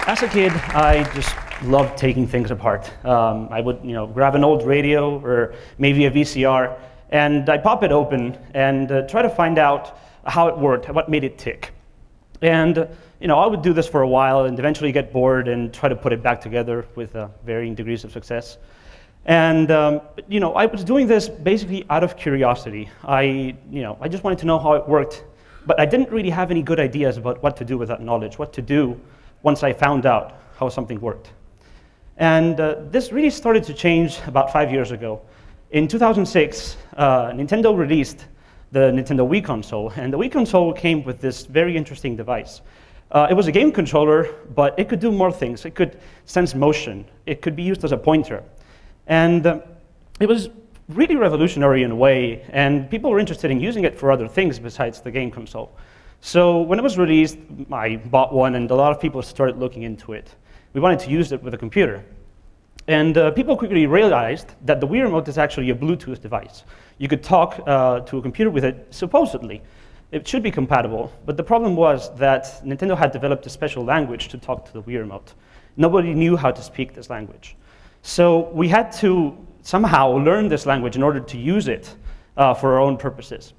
As a kid, I just loved taking things apart. I would, grab an old radio or maybe a VCR, and I'd pop it open and try to find out how it worked, what made it tick. And I would do this for a while and eventually get bored and try to put it back together with varying degrees of success. And I was doing this basically out of curiosity. I just wanted to know how it worked, but I didn't really have any good ideas about what to do with that knowledge, what to do once I found out how something worked. And this really started to change about 5 years ago. In 2006, Nintendo released the Nintendo Wii console, and the Wii console came with this very interesting device. It was a game controller, but it could do more things. It could sense motion. It could be used as a pointer. And it was really revolutionary in a way, and people were interested in using it for other things besides the game console. So when it was released, I bought one, and a lot of people started looking into it. We wanted to use it with a computer. And people quickly realized that the Wii Remote is actually a Bluetooth device. You could talk to a computer with it, supposedly. It should be compatible, but the problem was that Nintendo had developed a special language to talk to the Wii Remote. Nobody knew how to speak this language. So we had to somehow learn this language in order to use it for our own purposes.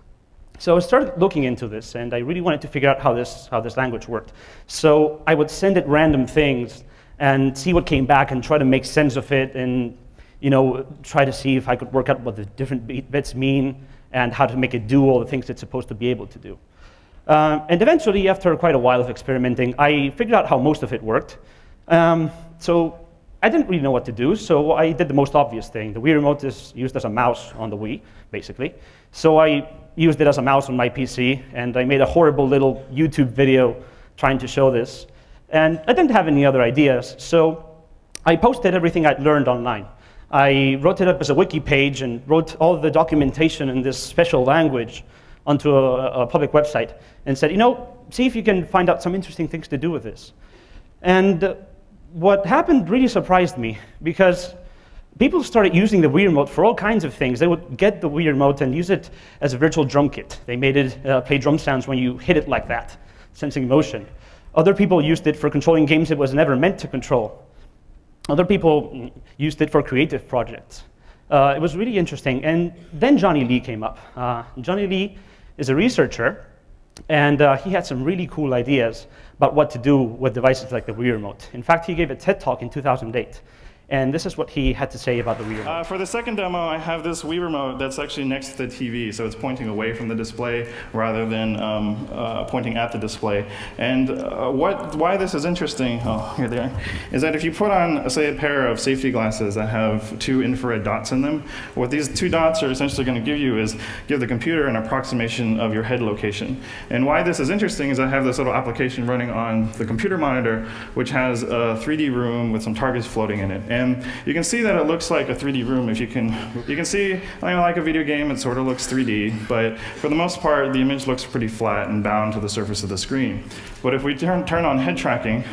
So I started looking into this, and I really wanted to figure out how this language worked. So I would send it random things and see what came back and try to make sense of it and try to see if I could work out what the different bits mean and how to make it do all the things it's supposed to be able to do. And eventually, after quite a while of experimenting, I figured out how most of it worked. So I didn't really know what to do, so I did the most obvious thing. The Wii Remote is used as a mouse on the Wii, basically. So I used it as a mouse on my PC, and I made a horrible little YouTube video trying to show this. And I didn't have any other ideas, so I posted everything I'd learned online. I wrote it up as a wiki page and wrote all the documentation in this special language onto a public website and said, see if you can find out some interesting things to do with this. And what happened really surprised me, because people started using the Wii Remote for all kinds of things. They would get the Wii Remote and use it as a virtual drum kit. They made it play drum sounds when you hit it like that, sensing motion. Other people used it for controlling games it was never meant to control. Other people used it for creative projects. It was really interesting. And then Johnny Lee came up. Johnny Lee is a researcher, and he had some really cool ideas about what to do with devices like the Wii Remote. In fact, he gave a TED Talk in 2008. And this is what he had to say about the Wii Remote. For the second demo, I have this Wii Remote that's actually next to the TV, so it's pointing away from the display rather than pointing at the display. And why this is interesting, here they are, is that if you put on, say, a pair of safety glasses that have 2 infrared dots in them, what these 2 dots are essentially going to give you is give the computer an approximation of your head location. And why this is interesting is I have this little application running on the computer monitor, which has a 3D room with some targets floating in it. And you can see that it looks like a 3D room. If you can see, like a video game, it sort of looks 3D, but for the most part, the image looks pretty flat and bound to the surface of the screen. But if we turn on head tracking,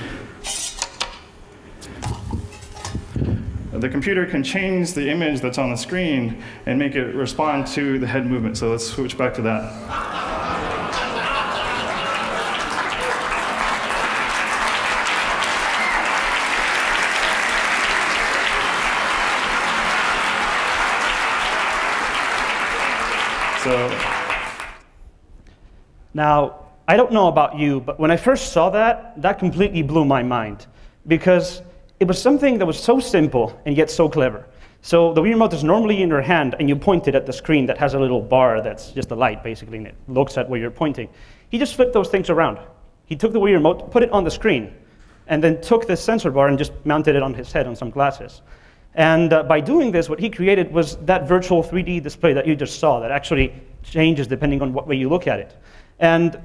the computer can change the image that's on the screen and make it respond to the head movement. So let's switch back to that. Now, I don't know about you, but when I first saw that, that completely blew my mind, because it was something that was so simple and yet so clever. So the Wii Remote is normally in your hand, and you point it at the screen that has a little bar that's just a light, basically, and it looks at where you're pointing. He just flipped those things around. He took the Wii Remote, put it on the screen, and then took this sensor bar and just mounted it on his head on some glasses. And by doing this, what he created was that virtual 3D display that you just saw that actually changes depending on what way you look at it. And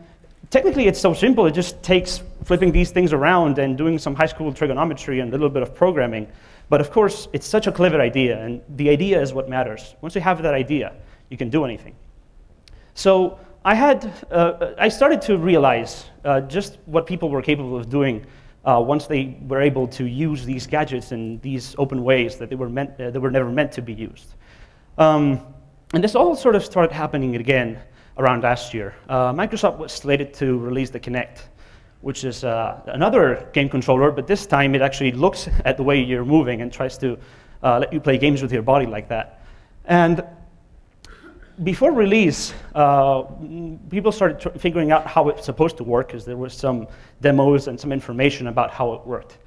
technically, it's so simple. It just takes flipping these things around and doing some high school trigonometry and a little bit of programming. But of course, it's such a clever idea, and the idea is what matters. Once you have that idea, you can do anything. So I started to realize just what people were capable of doing once they were able to use these gadgets in these open ways that they were never meant to be used. And this all sort of started happening again around last year. Microsoft was slated to release the Kinect, which is another game controller, but this time it actually looks at the way you're moving and tries to let you play games with your body like that. And before release, people started figuring out how it's supposed to work, because there was some demos and some information about how it worked.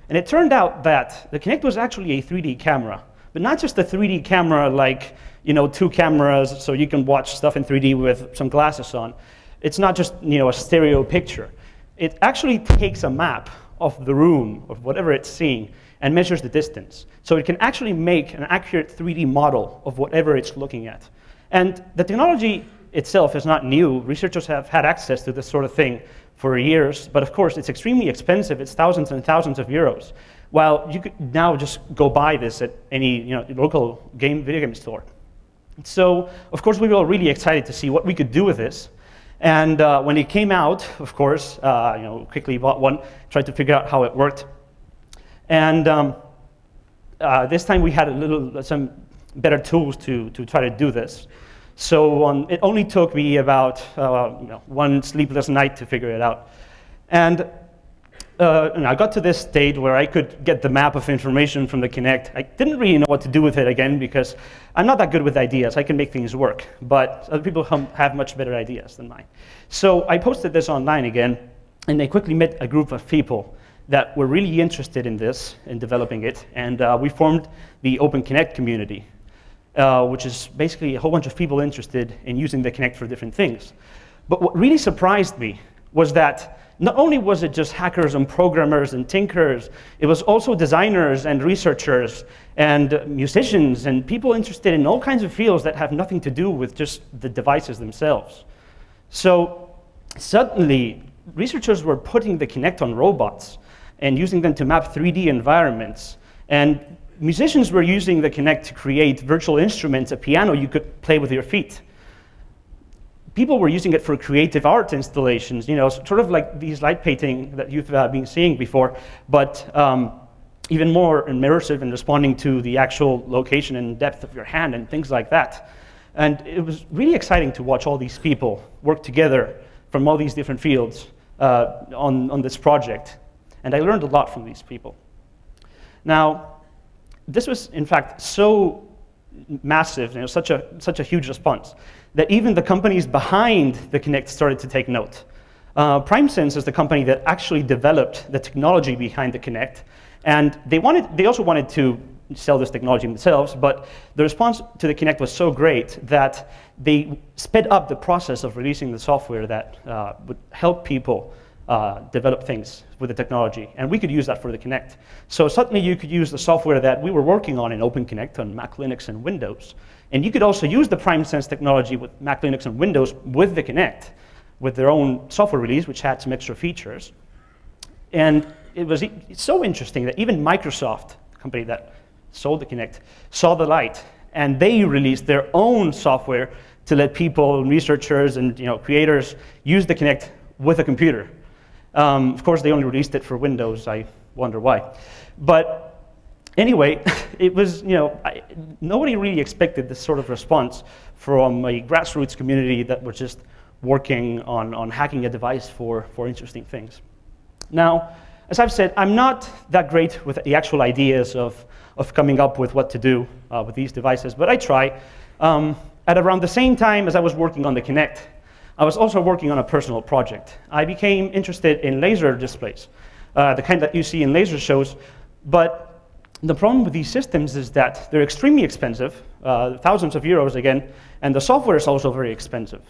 And it turned out that the Kinect was actually a 3D camera, but not just a 3D camera like, you know, 2 cameras so you can watch stuff in 3D with some glasses on. It's not just, you know, a stereo picture. It actually takes a map of the room, of whatever it's seeing, and measures the distance. So it can actually make an accurate 3D model of whatever it's looking at. And the technology itself is not new. Researchers have had access to this sort of thing for years, but of course it's extremely expensive. It's thousands and thousands of euros. While you could now just go buy this at any, you know, local video game store. So of course we were all really excited to see what we could do with this. And when it came out, of course, you know, quickly bought one, tried to figure out how it worked. And this time we had some better tools to try to do this. So it only took me about you know, 1 sleepless night to figure it out. And I got to this state where I could get the map of information from the Kinect. I didn't really know what to do with it again, because I'm not that good with ideas. I can make things work, but other people have much better ideas than mine. So I posted this online again, and I quickly met a group of people that were really interested in this, in developing it, and we formed the Open Kinect community, which is basically a whole bunch of people interested in using the Kinect for different things. But what really surprised me was that not only was it just hackers and programmers and tinkers, it was also designers and researchers and musicians and people interested in all kinds of fields that have nothing to do with just the devices themselves. So suddenly, researchers were putting the Kinect on robots and using them to map 3D environments. And musicians were using the Kinect to create virtual instruments, a piano you could play with your feet. People were using it for creative art installations, you know, sort of like these light painting that you've been seeing before, but even more immersive and responding to the actual location and depth of your hand and things like that. And it was really exciting to watch all these people work together from all these different fields on this project. And I learned a lot from these people. Now, this was, in fact, so massive, you know, such a huge response, that even the companies behind the Kinect started to take note. PrimeSense is the company that actually developed the technology behind the Kinect, and they also wanted to sell this technology themselves, but the response to the Kinect was so great that they sped up the process of releasing the software that would help people develop things with the technology, and we could use that for the Kinect. So suddenly you could use the software that we were working on in Open Kinect on Mac, Linux, and Windows. And you could also use the PrimeSense technology with Mac, Linux, and Windows with the Kinect, with their own software release, which had some extra features. And it's so interesting that even Microsoft, the company that sold the Kinect, saw the light, and they released their own software to let people, researchers, and creators use the Kinect with a computer. Of course, they only released it for Windows. I wonder why. But anyway, it was, nobody really expected this sort of response from a grassroots community that was just working on hacking a device for interesting things. Now, as I've said, I'm not that great with the actual ideas of coming up with what to do with these devices, but I try. At around the same time as I was working on the Kinect, I was also working on a personal project. I became interested in laser displays, the kind that you see in laser shows, but the problem with these systems is that they're extremely expensive, thousands of euros again, and the software is also very expensive.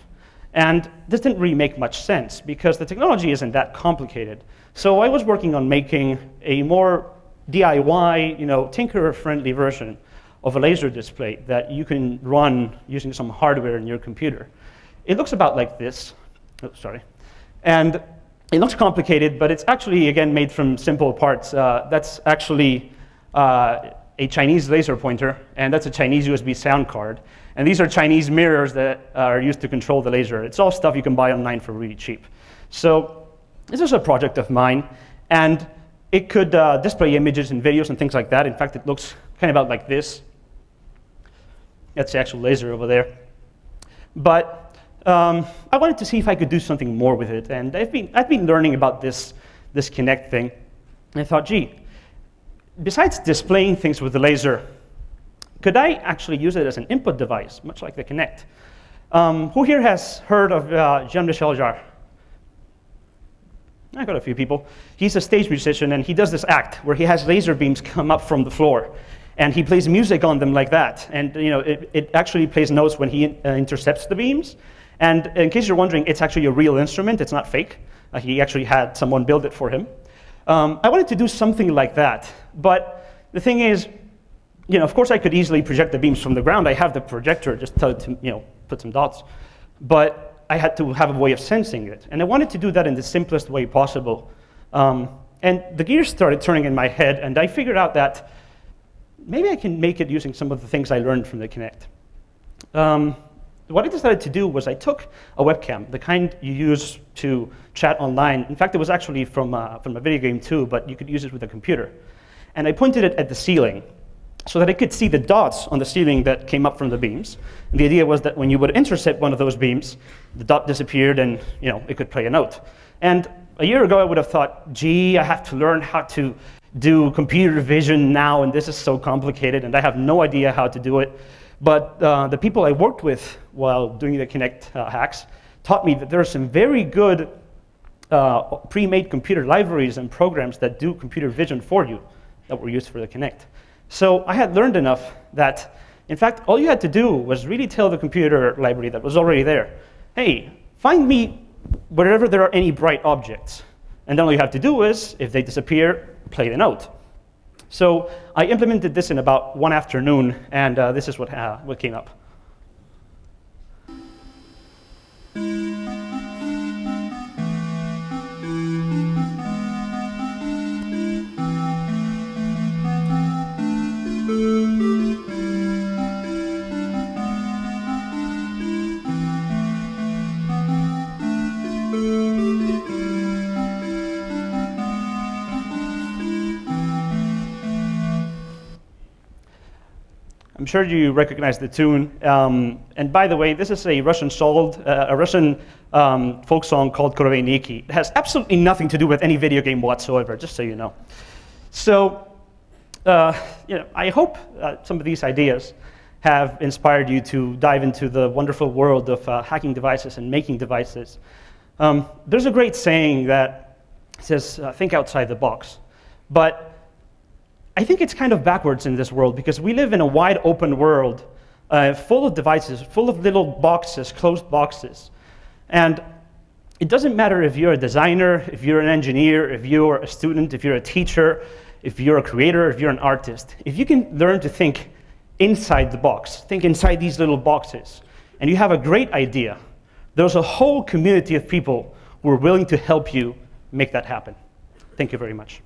And this didn't really make much sense because the technology isn't that complicated. So I was working on making a more DIY, tinkerer-friendly version of a laser display that you can run using some hardware in your computer. It looks about like this. Oh, sorry. And it looks complicated, but it's actually, again, made from simple parts. That's actually a Chinese laser pointer, and that's a Chinese USB sound card. And these are Chinese mirrors that are used to control the laser. It's all stuff you can buy online for really cheap. So this is a project of mine, and it could display images and videos and things like that. In fact, it looks kind of about like this. That's the actual laser over there. But I wanted to see if I could do something more with it. And I've been learning about this Kinect thing. And I thought, gee, besides displaying things with the laser, could I actually use it as an input device, much like the Kinect? Who here has heard of Jean-Michel Jarre? I got a few people. He's a stage musician, and he does this act where he has laser beams come up from the floor, and he plays music on them like that. And it actually plays notes when he intercepts the beams. And in case you're wondering, it's actually a real instrument. It's not fake. He actually had someone build it for him. I wanted to do something like that, but the thing is, of course I could easily project the beams from the ground. I have the projector, just tell it to put some dots. But I had to have a way of sensing it. And I wanted to do that in the simplest way possible. And the gears started turning in my head, and I figured out that maybe I can make it using some of the things I learned from the Kinect. What I decided to do was I took a webcam, the kind you use to chat online. In fact, it was actually from a video game too, but you could use it with a computer. And I pointed it at the ceiling so that I could see the dots on the ceiling that came up from the beams. And the idea was that when you would intercept one of those beams, the dot disappeared and it could play a note. And a year ago, I would have thought, gee, I have to learn how to do computer vision now, and this is so complicated, and I have no idea how to do it. But the people I worked with while doing the Kinect hacks taught me that there are some very good pre-made computer libraries and programs that do computer vision for you that were used for the Kinect. So I had learned enough that, in fact, all you had to do was really tell the computer library that was already there, hey, find me wherever there are any bright objects. And then all you have to do is, if they disappear, play the note. So I implemented this in about one afternoon, and this is what came up. I'm sure you recognize the tune. And by the way, this is a Russian folk song called Koroveiniki. It has absolutely nothing to do with any video game whatsoever, just so you know. So, I hope some of these ideas have inspired you to dive into the wonderful world of hacking devices and making devices. There's a great saying that says, think outside the box. But I think it's kind of backwards in this world, because we live in a wide open world full of devices, full of little boxes, closed boxes. And it doesn't matter if you're a designer, if you're an engineer, if you're a student, if you're a teacher, if you're a creator, if you're an artist. If you can learn to think inside the box, think inside these little boxes, and you have a great idea, there's a whole community of people who are willing to help you make that happen. Thank you very much.